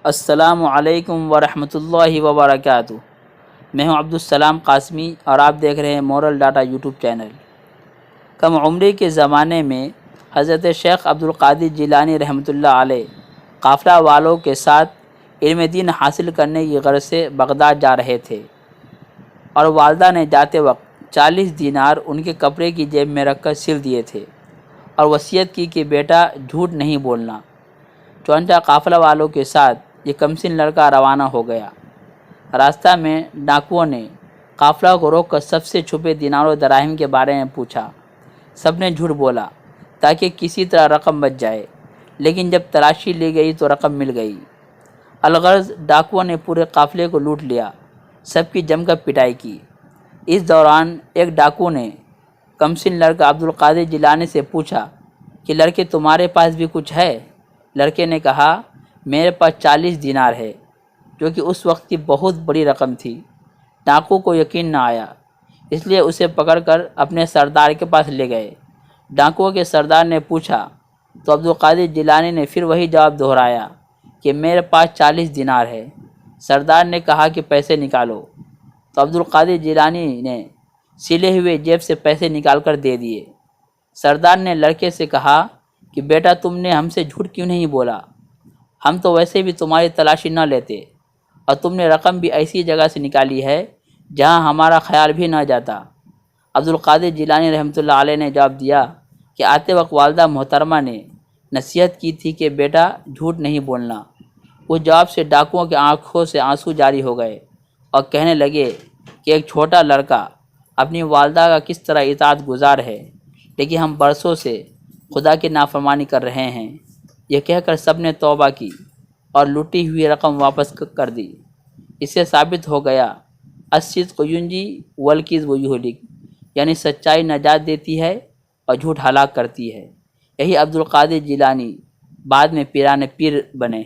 السلام علیکم ورحمۃ اللہ وبرکاتہ۔ میں ہوں عبدالسلام قاسمی اور آپ دیکھ رہے ہیں مورل ڈاٹا یوٹیوب چینل۔ کم عمری کے زمانے میں حضرت شیخ عبدالقادر جیلانی رحمۃ اللہ علیہ قافلہ والوں کے ساتھ علم دین حاصل کرنے کی غرض سے بغداد جا رہے تھے، اور والدہ نے جاتے وقت 40 دینار ان کے کپڑے کی جیب میں رکھ کر سل دیے تھے اور وصیت کی کہ بیٹا جھوٹ نہیں بولنا۔ چنانچہ قافلہ والوں کے ساتھ یہ کمسن لڑکا روانہ ہو گیا۔ راستہ میں ڈاکوؤں نے قافلہ کو روک کر سب سے چھپے دینار و دراہم کے بارے میں پوچھا۔ سب نے جھوٹ بولا تاکہ کسی طرح رقم بچ جائے، لیکن جب تلاشی لی گئی تو رقم مل گئی۔ الغرض ڈاکوؤں نے پورے قافلے کو لوٹ لیا، سب کی جم کر پٹائی کی۔ اس دوران ایک ڈاکو نے کمسن لڑکا عبدالقادر جیلانی سے پوچھا کہ لڑکے تمہارے پاس بھی کچھ ہے؟ لڑکے نے کہا میرے پاس 40 دینار ہے، جو کہ اس وقت کی بہت بڑی رقم تھی۔ ڈاکو کو یقین نہ آیا، اس لیے اسے پکڑ کر اپنے سردار کے پاس لے گئے۔ ڈاکوؤں کے سردار نے پوچھا تو عبدالقادر جیلانی نے پھر وہی جواب دہرایا کہ میرے پاس 40 دینار ہے۔ سردار نے کہا کہ پیسے نکالو، تو عبدالقادر جیلانی نے سلے ہوئے جیب سے پیسے نکال کر دے دیے۔ سردار نے لڑکے سے کہا کہ بیٹا تم نے ہم سے جھوٹ کیوں نہیں بولا؟ ہم تو ویسے بھی تمہاری تلاشی نہ لیتے، اور تم نے رقم بھی ایسی جگہ سے نکالی ہے جہاں ہمارا خیال بھی نہ جاتا۔ عبدالقادر جیلانی رحمۃ اللہ علیہ نے جواب دیا کہ آتے وقت والدہ محترمہ نے نصیحت کی تھی کہ بیٹا جھوٹ نہیں بولنا۔ اس جواب سے ڈاکوؤں کی آنکھوں سے آنسو جاری ہو گئے اور کہنے لگے کہ ایک چھوٹا لڑکا اپنی والدہ کا کس طرح اطاعت گزار ہے، لیکن ہم برسوں سے خدا کی نافرمانی کر رہے ہیں۔ یہ کہہ کر سب نے توبہ کی اور لوٹی ہوئی رقم واپس کر دی۔ اس سے ثابت ہو گیا الصدق ینجی والکذب یہلک، یعنی سچائی نجات دیتی ہے اور جھوٹ ہلاک کرتی ہے۔ یہی عبدالقادر جیلانی بعد میں پیران پیر بنے۔